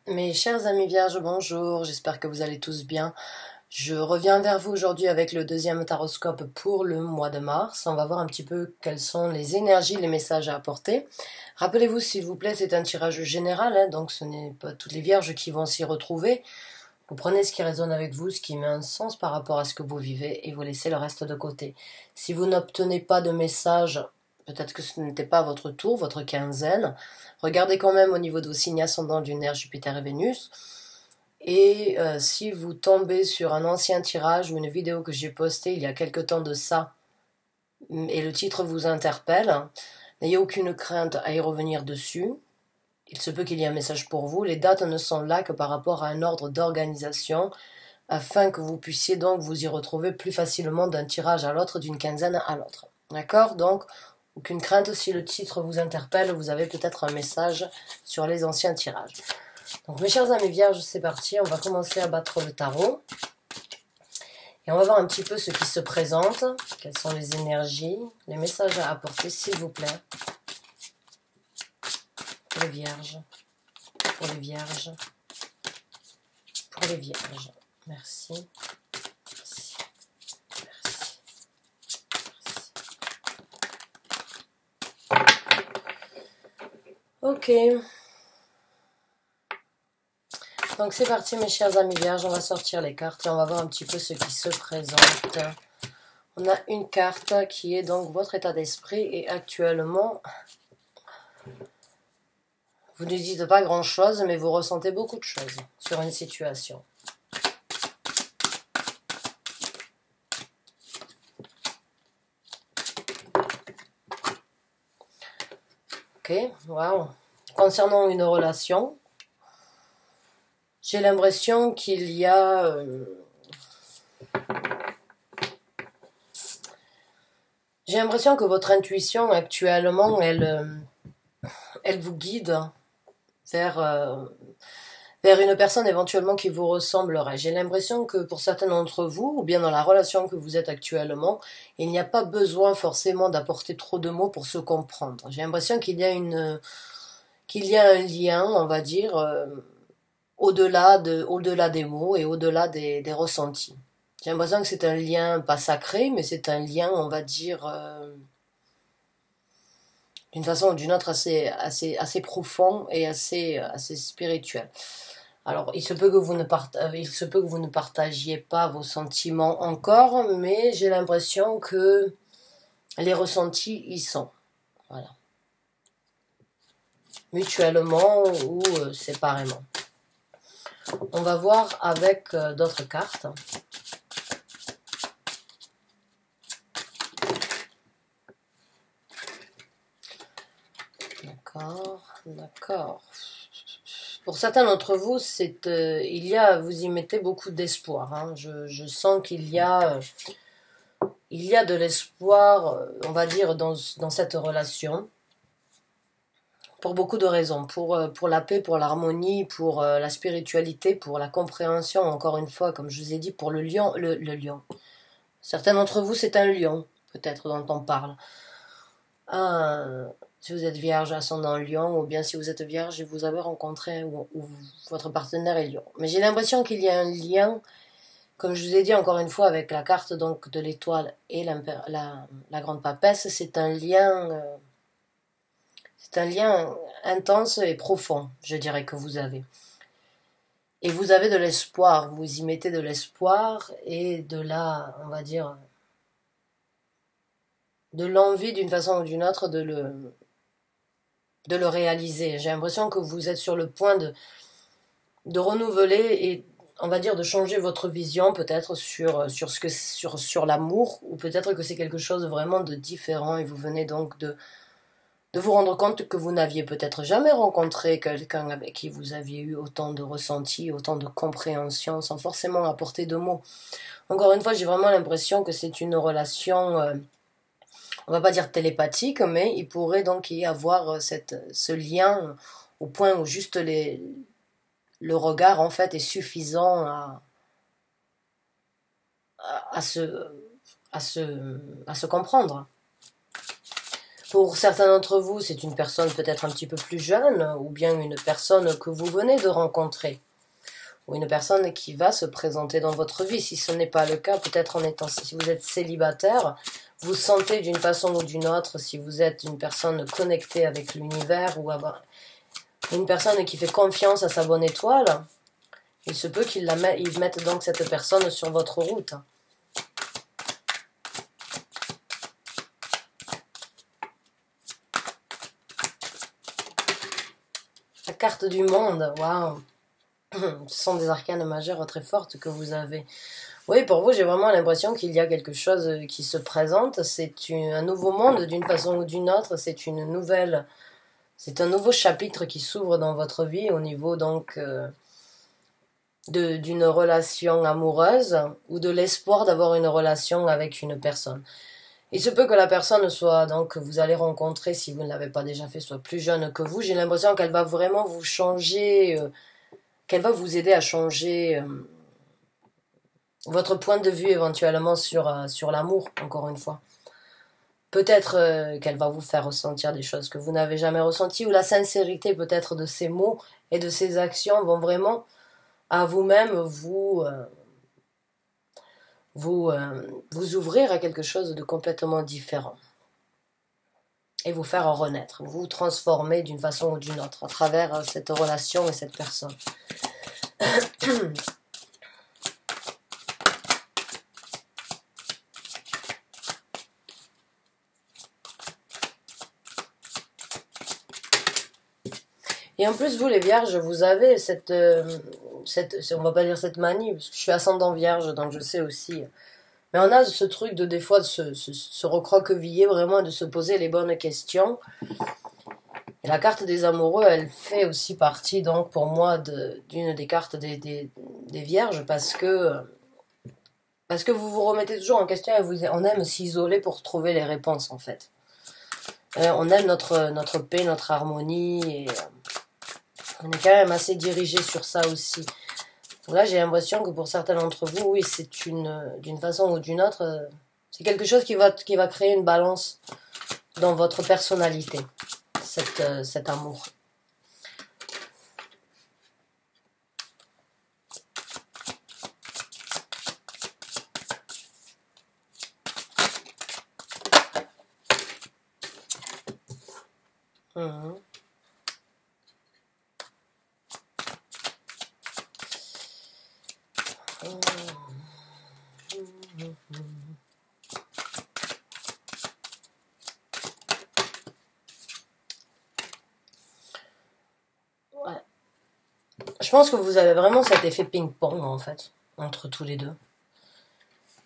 Mes chers amis vierges, bonjour, j'espère que vous allez tous bien. Je reviens vers vous aujourd'hui avec le deuxième taroscope pour le mois de mars. On va voir un petit peu quelles sont les énergies, les messages à apporter. Rappelez-vous s'il vous plaît, c'est un tirage général, donc ce n'est pas toutes les vierges qui vont s'y retrouver. Vous prenez ce qui résonne avec vous, ce qui met un sens par rapport à ce que vous vivez et vous laissez le reste de côté. Si vous n'obtenez pas de message, peut-être que ce n'était pas votre tour, votre quinzaine. Regardez quand même au niveau de vos signes ascendants lunaire, Jupiter et Vénus. Et si vous tombez sur un ancien tirage ou une vidéo que j'ai postée il y a quelque temps de ça, et le titre vous interpelle, n'ayez aucune crainte à y revenir dessus. Il se peut qu'il y ait un message pour vous. Les dates ne sont là que par rapport à un ordre d'organisation, afin que vous puissiez donc vous y retrouver plus facilement d'un tirage à l'autre, d'une quinzaine à l'autre. D'accord? Donc, aucune crainte, si le titre vous interpelle, vous avez peut-être un message sur les anciens tirages. Donc mes chers amis vierges, c'est parti, on va commencer à battre le tarot. Et on va voir un petit peu ce qui se présente, quelles sont les énergies, les messages à apporter, s'il vous plaît. Pour les vierges, pour les vierges, pour les vierges. Merci. Merci. Merci. Merci. Ok. Donc c'est parti mes chers amis vierges, on va sortir les cartes et on va voir un petit peu ce qui se présente. On a une carte qui est donc votre état d'esprit et actuellement, vous ne dites pas grand chose mais vous ressentez beaucoup de choses sur une situation. Ok, waouh. Concernant une relation, j'ai l'impression qu'il y a... j'ai l'impression que votre intuition actuellement, elle vous guide vers une personne éventuellement qui vous ressemblerait. J'ai l'impression que pour certains d'entre vous, ou bien dans la relation que vous êtes actuellement, il n'y a pas besoin forcément d'apporter trop de mots pour se comprendre. J'ai l'impression qu'il y a un lien, on va dire, au-delà des mots et au-delà des ressentis. J'ai l'impression que c'est un lien, pas sacré, mais c'est un lien, on va dire, d'une façon ou d'une autre assez profond et assez spirituel. Alors, il se peut que vous ne partagiez pas vos sentiments encore, mais j'ai l'impression que les ressentis y sont. Voilà. Mutuellement ou séparément. On va voir avec d'autres cartes. D'accord. Pour certains d'entre vous, vous y mettez beaucoup d'espoir. Hein. Je sens qu'il y a de l'espoir, on va dire, dans cette relation. Pour beaucoup de raisons. Pour la paix, pour l'harmonie, pour la spiritualité, pour la compréhension, encore une fois, comme je vous ai dit, pour le lion. Le lion. Certains d'entre vous, c'est un lion, peut-être, dont on parle. Si vous êtes vierge, ascendant lion, ou bien si vous êtes vierge et vous avez rencontré ou votre partenaire est lion. Mais j'ai l'impression qu'il y a un lien, comme je vous ai dit encore une fois, avec la carte donc de l'étoile et la grande papesse, c'est un lien intense et profond, je dirais, que vous avez. Et vous avez de l'espoir, vous y mettez de l'espoir et on va dire, de l'envie d'une façon ou d'une autre de le réaliser. J'ai l'impression que vous êtes sur le point de renouveler et, on va dire, de changer votre vision peut-être sur l'amour, ou peut-être que c'est quelque chose vraiment de différent et vous venez donc de vous rendre compte que vous n'aviez peut-être jamais rencontré quelqu'un avec qui vous aviez eu autant de ressentis, autant de compréhension, sans forcément apporter de mots. Encore une fois, j'ai vraiment l'impression que c'est une relation, on va pas dire télépathique, mais il pourrait donc y avoir ce lien au point où juste le regard, en fait, est suffisant à se comprendre. Pour certains d'entre vous, c'est une personne peut-être un petit peu plus jeune, ou bien une personne que vous venez de rencontrer, ou une personne qui va se présenter dans votre vie. Si ce n'est pas le cas, peut-être si vous êtes célibataire, vous sentez d'une façon ou d'une autre, si vous êtes une personne connectée avec l'univers, ou une personne qui fait confiance à sa bonne étoile, il se peut qu'il mette donc cette personne sur votre route. La carte du monde, waouh! Ce sont des arcanes majeures très fortes que vous avez. Oui, pour vous, j'ai vraiment l'impression qu'il y a quelque chose qui se présente. C'est un nouveau monde d'une façon ou d'une autre. C'est un nouveau chapitre qui s'ouvre dans votre vie au niveau donc d'une relation amoureuse ou de l'espoir d'avoir une relation avec une personne. Il se peut que la personne soit, donc, que vous allez rencontrer, si vous ne l'avez pas déjà fait, soit plus jeune que vous. J'ai l'impression qu'elle va vraiment vous changer, qu'elle va vous aider à changer votre point de vue éventuellement sur l'amour, encore une fois. Peut-être qu'elle va vous faire ressentir des choses que vous n'avez jamais ressenties, ou la sincérité peut-être de ses mots et de ses actions vont vraiment à vous-même vous ouvrir à quelque chose de complètement différent et vous faire renaître, vous transformer d'une façon ou d'une autre à travers cette relation et cette personne. Et en plus, vous les vierges, vous avez on va pas dire cette manie, parce que je suis ascendant vierge, donc je sais aussi. Mais on a ce truc de des fois de se recroqueviller vraiment, de se poser les bonnes questions. Et la carte des amoureux, elle fait aussi partie, donc pour moi, d'une des cartes des vierges, parce que vous vous remettez toujours en question et on aime s'isoler pour trouver les réponses, en fait. On aime notre paix, notre harmonie, et on est quand même assez dirigé sur ça aussi. Donc là, j'ai l'impression que pour certains d'entre vous, oui, c'est d'une façon ou d'une autre, c'est quelque chose qui va créer une balance dans votre personnalité, cet amour. Mmh. Ouais. Je pense que vous avez vraiment cet effet ping-pong en fait, entre tous les deux.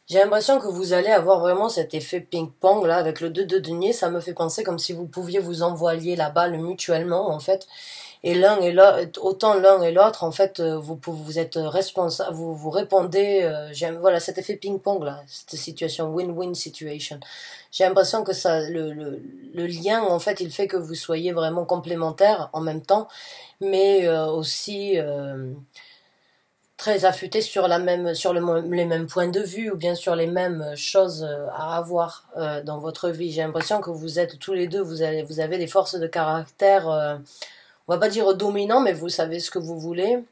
J'ai l'impression que vous allez avoir vraiment cet effet ping-pong là avec le 2 de denier. Ça me fait penser comme si vous pouviez vous envoyer la balle mutuellement en fait. Et autant l'un et l'autre, en fait, vous êtes responsable, vous répondez, voilà, cet effet ping-pong là, cette situation, win-win situation. J'ai l'impression que le lien, en fait, il fait que vous soyez vraiment complémentaires en même temps, mais aussi très affûtés sur les mêmes points de vue ou bien sur les mêmes choses à avoir dans votre vie. J'ai l'impression que vous êtes tous les deux, vous avez des forces de caractère. On va pas dire dominant, mais vous savez ce que vous voulez.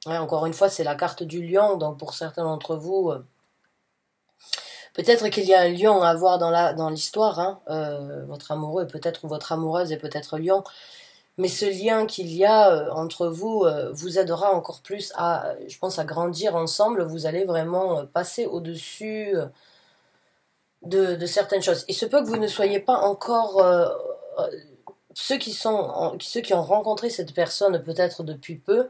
Ouais, encore une fois, c'est la carte du lion, donc pour certains d'entre vous, peut-être qu'il y a un lion à voir dans l'histoire, hein. Votre amoureux peut-être ou votre amoureuse est peut-être lion, mais ce lien qu'il y a entre vous vous aidera encore plus je pense, à grandir ensemble. Vous allez vraiment passer au-dessus de certaines choses. Il se peut que vous ne soyez pas encore ceux qui ont rencontré cette personne peut-être depuis peu,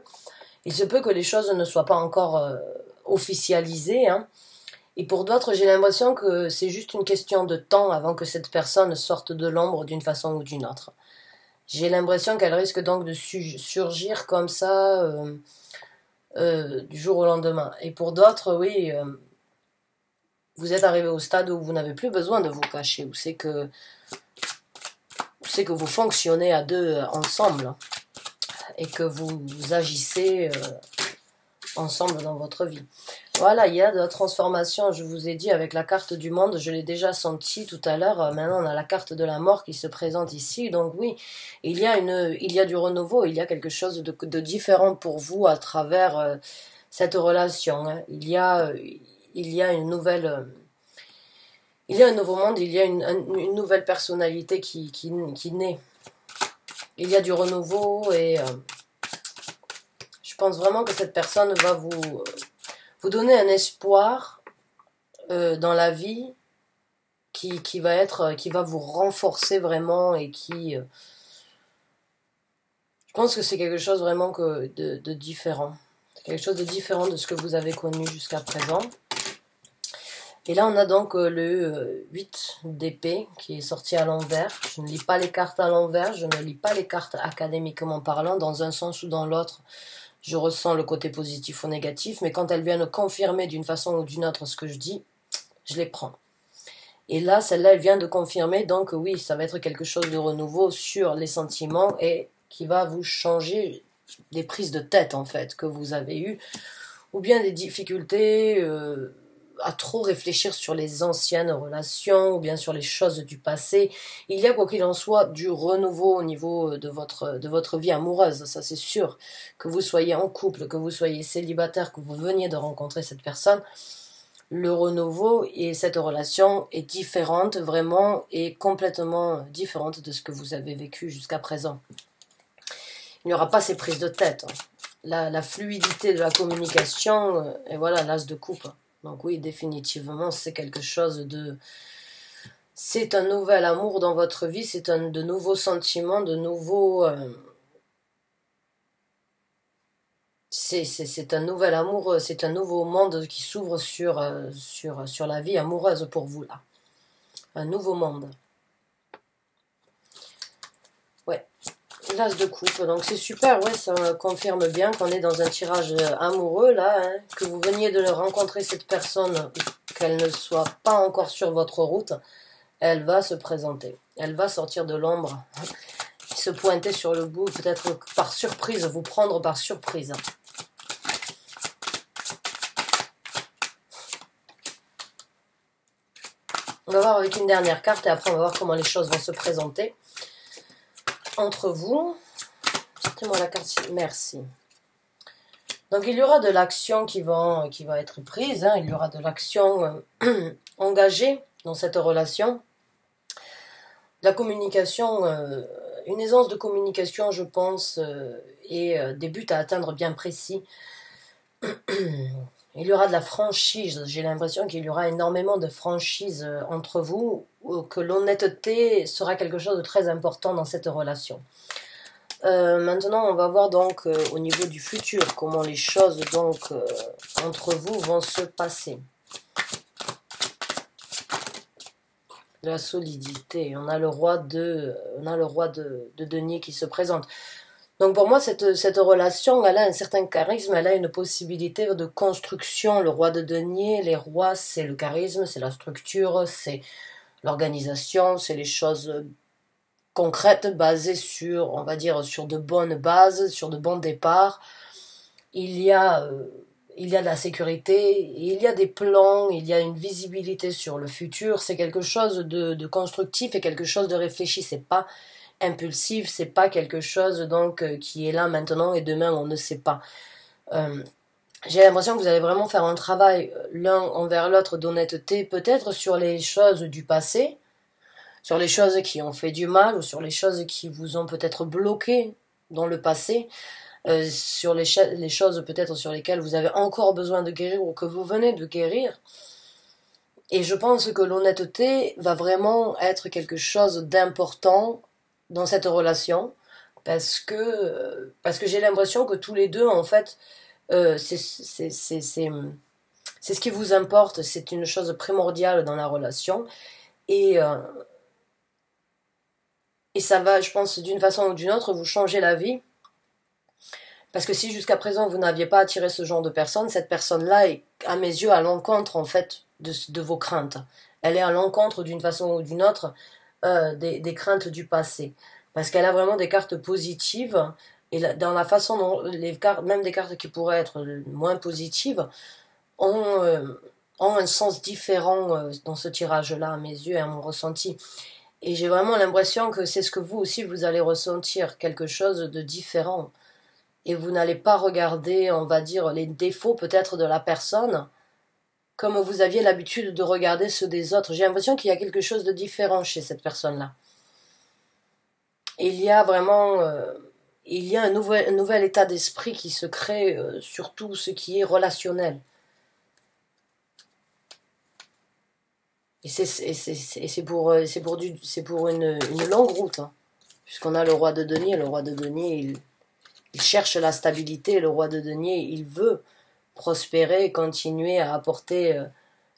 il se peut que les choses ne soient pas encore officialisées, hein. Et pour d'autres, j'ai l'impression que c'est juste une question de temps avant que cette personne sorte de l'ombre d'une façon ou d'une autre. J'ai l'impression qu'elle risque donc de surgir comme ça du jour au lendemain. Et pour d'autres, oui, vous êtes arrivé au stade où vous n'avez plus besoin de vous cacher, où c'est que vous fonctionnez à deux ensemble et que vous agissez ensemble dans votre vie. Voilà, il y a de la transformation, je vous ai dit, avec la carte du monde, je l'ai déjà senti tout à l'heure. Maintenant, on a la carte de la mort qui se présente ici. Donc oui, il y a du renouveau, il y a quelque chose de différent pour vous à travers cette relation. Hein. Il y a une nouvelle... il y a un nouveau monde, il y a une nouvelle personnalité qui naît. Il y a du renouveau et je pense vraiment que cette personne va vous donner un espoir dans la vie qui va vous renforcer vraiment et je pense que c'est quelque chose vraiment de différent. Quelque chose de différent de ce que vous avez connu jusqu'à présent. Et là, on a donc le 8 d'épée qui est sorti à l'envers. Je ne lis pas les cartes à l'envers, je ne lis pas les cartes académiquement parlant, dans un sens ou dans l'autre. Je ressens le côté positif ou négatif, mais quand elles viennent confirmer d'une façon ou d'une autre ce que je dis, je les prends. Et là, celle-là, elle vient de confirmer, donc oui, ça va être quelque chose de renouveau sur les sentiments et qui va vous changer des prises de tête, en fait, que vous avez eues, ou bien des difficultés à trop réfléchir sur les anciennes relations, ou bien sur les choses du passé. Il y a, quoi qu'il en soit, du renouveau au niveau de votre vie amoureuse, ça c'est sûr. Que vous soyez en couple, que vous soyez célibataire, que vous veniez de rencontrer cette personne, le renouveau et cette relation est différente, vraiment, et complètement différente de ce que vous avez vécu jusqu'à présent. Il n'y aura pas ces prises de tête. La fluidité de la communication, et voilà, l'as de coupe. Donc oui, définitivement, c'est quelque chose de... C'est un nouvel amour dans votre vie, c'est de nouveaux sentiments, de nouveaux... c'est un nouvel amour, c'est un nouveau monde qui s'ouvre sur la vie amoureuse pour vous, là. Un nouveau monde. Ouais. L'as de coupe, donc c'est super, ouais, ça confirme bien qu'on est dans un tirage amoureux, là, hein, que vous veniez de rencontrer cette personne, qu'elle ne soit pas encore sur votre route, elle va se présenter, elle va sortir de l'ombre, se pointer sur le bout, peut-être par surprise, vous prendre par surprise. On va voir avec une dernière carte et après on va voir comment les choses vont se présenter entre vous. Sortez-moi la carte, merci. Donc il y aura de l'action qui va être prise, hein, il y aura de l'action engagée dans cette relation. La communication, une aisance de communication, je pense, et des buts à atteindre bien précis. Il y aura de la franchise, j'ai l'impression qu'il y aura énormément de franchise entre vous, que l'honnêteté sera quelque chose de très important dans cette relation. Maintenant, on va voir donc au niveau du futur, comment les choses donc entre vous vont se passer. La solidité, on a le roi de denier qui se présente. Donc pour moi, cette relation, elle a un certain charisme, elle a une possibilité de construction. Le roi de denier, les rois, c'est le charisme, c'est la structure, c'est l'organisation, c'est les choses concrètes basées sur, on va dire, sur de bonnes bases, sur de bons départs. Il y a de la sécurité, il y a des plans, il y a une visibilité sur le futur. C'est quelque chose de constructif et quelque chose de réfléchi. C'est pas impulsif, c'est pas quelque chose donc qui est là maintenant et demain on ne sait pas. J'ai l'impression que vous allez vraiment faire un travail l'un envers l'autre d'honnêteté, peut-être sur les choses du passé, sur les choses qui ont fait du mal ou sur les choses qui vous ont peut-être bloqué dans le passé, sur les choses peut-être sur lesquelles vous avez encore besoin de guérir ou que vous venez de guérir. Et je pense que l'honnêteté va vraiment être quelque chose d'important dans cette relation, parce que j'ai l'impression que tous les deux, en fait, c'est ce qui vous importe, c'est une chose primordiale dans la relation, et ça va, je pense, d'une façon ou d'une autre, vous changer la vie, parce que si jusqu'à présent vous n'aviez pas attiré ce genre de personne, cette personne-là est, à mes yeux, à l'encontre, en fait, de vos craintes. Elle est à l'encontre, d'une façon ou d'une autre, des craintes du passé. Parce qu'elle a vraiment des cartes positives, Et dans la façon dont les cartes, même des cartes qui pourraient être moins positives, ont, ont un sens différent dans ce tirage-là, à mes yeux et à mon ressenti. Et j'ai vraiment l'impression que c'est ce que vous aussi, vous allez ressentir, quelque chose de différent. Et vous n'allez pas regarder, on va dire, les défauts peut-être de la personne, comme vous aviez l'habitude de regarder ceux des autres. J'ai l'impression qu'il y a quelque chose de différent chez cette personne-là. Il y a vraiment il y a un nouvel état d'esprit qui se crée sur tout ce qui est relationnel. Et c'est pour une longue route, hein. Puisqu'on a le roi de denier. Le roi de denier, il cherche la stabilité. Le roi de denier, il veut prospérer, continuer à apporter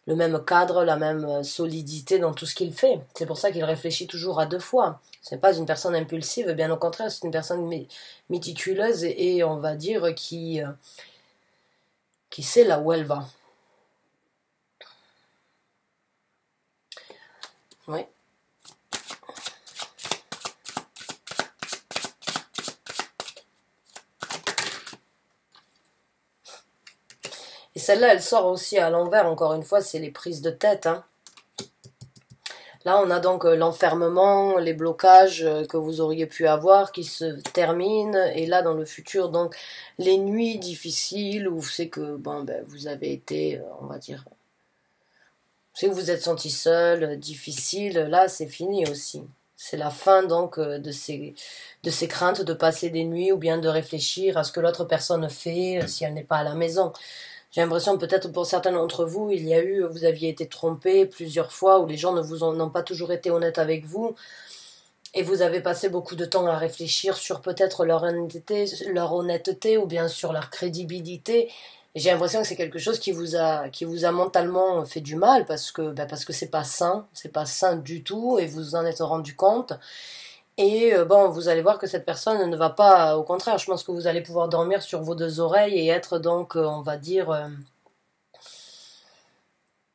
le même cadre, la même solidité dans tout ce qu'il fait. C'est pour ça qu'il réfléchit toujours à deux fois. Ce n'est pas une personne impulsive, bien au contraire, c'est une personne méticuleuse et on va dire qui sait là où elle va. Oui. Et celle-là, elle sort aussi à l'envers, encore une fois, c'est les prises de tête, hein. Là, on a donc l'enfermement, les blocages que vous auriez pu avoir qui se terminent. Et là, dans le futur, donc, les nuits difficiles où c'est que bon, ben, vous avez été, on va dire, c'est que vous êtes senti seul, difficile. Là, c'est fini aussi. C'est la fin donc de ces craintes de passer des nuits ou bien de réfléchir à ce que l'autre personne fait si elle n'est pas à la maison. J'ai l'impression peut-être pour certains d'entre vous, vous aviez été trompé plusieurs fois où les gens n'ont pas toujours été honnêtes avec vous et vous avez passé beaucoup de temps à réfléchir sur peut-être leur honnêteté ou bien sur leur crédibilité. Et j'ai l'impression que c'est quelque chose qui vous a mentalement fait du mal parce que c'est pas sain du tout et vous en êtes rendu compte. Et bon, vous allez voir que cette personne ne va pas, au contraire, je pense que vous allez pouvoir dormir sur vos deux oreilles et être donc, on va dire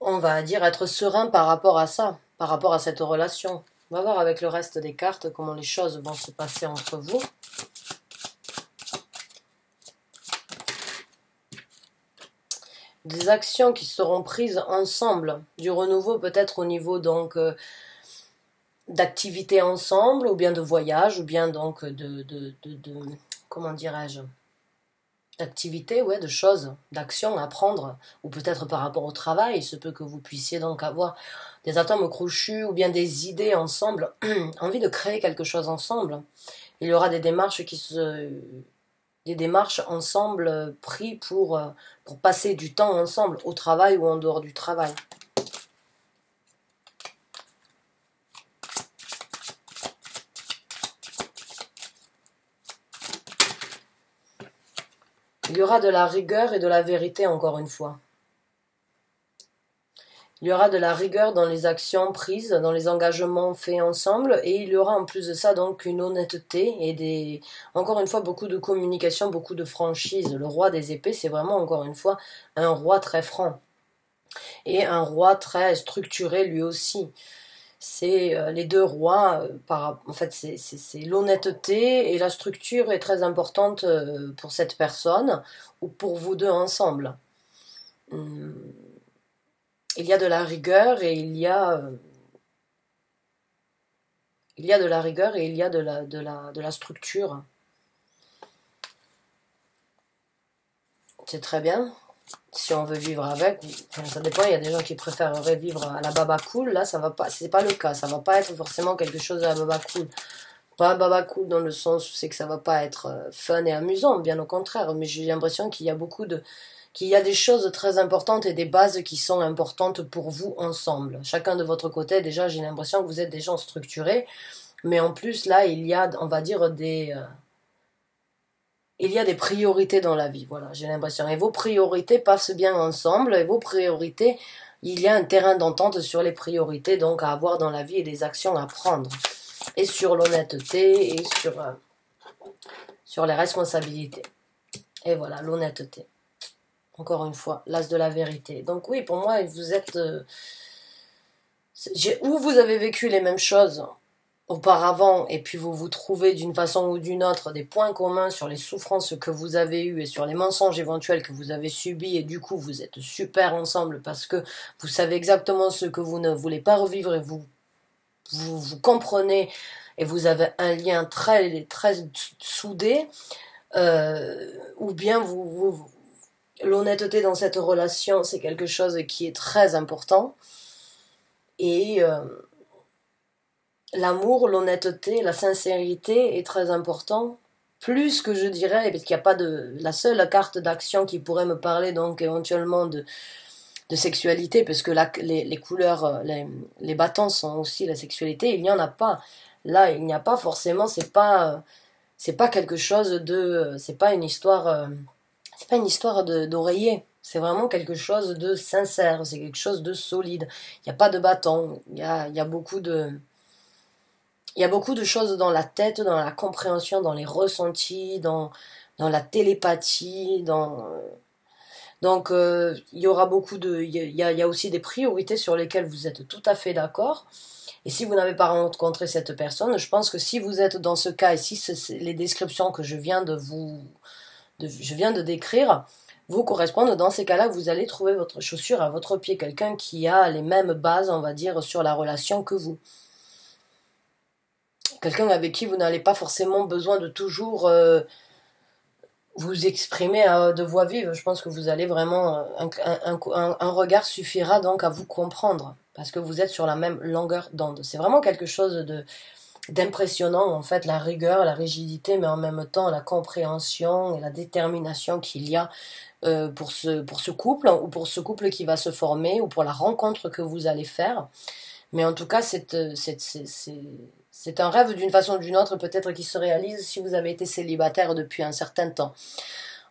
être serein par rapport à ça, par rapport à cette relation. On va voir avec le reste des cartes comment les choses vont se passer entre vous. Des actions qui seront prises ensemble, du renouveau peut-être au niveau donc d'activités ensemble, ou bien de voyage, ou bien donc comment dirais-je, d'activités, ouais, de choses, d'actions à prendre, ou peut-être par rapport au travail, il se peut que vous puissiez donc avoir des atomes crochus, ou bien des idées ensemble, envie de créer quelque chose ensemble. Il y aura des démarches ensemble prises pour passer du temps ensemble, au travail ou en dehors du travail. Il y aura de la rigueur et de la vérité, encore une fois. Il y aura de la rigueur dans les actions prises, dans les engagements faits ensemble, et il y aura en plus de ça donc une honnêteté et encore une fois, beaucoup de communication, beaucoup de franchise. Le roi des épées, c'est vraiment, encore une fois, un roi très franc. Et un roi très structuré lui aussi. C'est les deux rois, en fait, c'est l'honnêteté et la structure est très importante pour cette personne ou pour vous deux ensemble. Il y a de la rigueur et il y a de la rigueur et il y a de la structure. C'est très bien. Si on veut vivre avec, ça dépend, il y a des gens qui préféreraient vivre à la baba cool, là ça va pas, c'est pas le cas, ça va pas être forcément quelque chose à la baba cool. Pas baba cool dans le sens où c'est que ça va pas être fun et amusant, bien au contraire, mais j'ai l'impression qu'il y a des choses très importantes et des bases qui sont importantes pour vous ensemble. Chacun de votre côté, déjà j'ai l'impression que vous êtes des gens structurés, mais en plus là il y a, on va dire, il y a des priorités dans la vie, voilà, j'ai l'impression. Et vos priorités passent bien ensemble, et vos priorités, il y a un terrain d'entente sur les priorités donc à avoir dans la vie et des actions à prendre. Et sur l'honnêteté et sur les responsabilités. Et voilà, l'honnêteté. Encore une fois, l'as de la vérité. Donc oui, pour moi, vous êtes... ou vous avez vécu les mêmes choses, auparavant, et puis vous vous trouvez d'une façon ou d'une autre des points communs sur les souffrances que vous avez eues et sur les mensonges éventuels que vous avez subis, et du coup vous êtes super ensemble parce que vous savez exactement ce que vous ne voulez pas revivre et vous comprenez et vous avez un lien très soudé, ou bien l'honnêteté dans cette relation, c'est quelque chose qui est très important. Et l'amour, l'honnêteté, la sincérité est très important. Plus que je dirais, parce qu'il n'y a pas de... La seule carte d'action qui pourrait me parler donc éventuellement de sexualité, parce que là, les couleurs, les bâtons sont aussi la sexualité, il n'y en a pas. Là, il n'y a pas forcément, c'est pas quelque chose de... c'est pas une histoire d'oreiller. C'est vraiment quelque chose de sincère, c'est quelque chose de solide. Il n'y a pas de bâton, il y a beaucoup de... Il y a beaucoup de choses dans la tête, dans la compréhension, dans les ressentis, dans la télépathie, donc il y aura beaucoup de... il y a aussi des priorités sur lesquelles vous êtes tout à fait d'accord. Et si vous n'avez pas rencontré cette personne, je pense que si vous êtes dans ce cas, et si les descriptions que je viens je viens de décrire vous correspondent, dans ces cas-là, vous allez trouver votre chaussure à votre pied, quelqu'un qui a les mêmes bases, on va dire, sur la relation que vous. Quelqu'un avec qui vous n'avez pas forcément besoin de toujours vous exprimer de voix vive. Je pense que vous allez vraiment... un regard suffira donc à vous comprendre, parce que vous êtes sur la même longueur d'onde. C'est vraiment quelque chose d'impressionnant, en fait, la rigueur, la rigidité, mais en même temps la compréhension et la détermination qu'il y a pour ce couple, ou pour ce couple qui va se former, ou pour la rencontre que vous allez faire. Mais en tout cas, c'est un rêve d'une façon ou d'une autre, peut-être qui se réalise si vous avez été célibataire depuis un certain temps.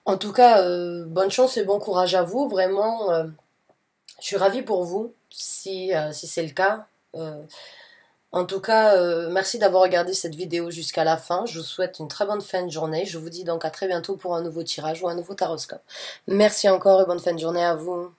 En tout cas, bonne chance et bon courage à vous. Vraiment, je suis ravie pour vous, si c'est le cas. En tout cas, merci d'avoir regardé cette vidéo jusqu'à la fin. Je vous souhaite une très bonne fin de journée. Je vous dis donc à très bientôt pour un nouveau tirage ou un nouveau taroscope. Merci encore et bonne fin de journée à vous.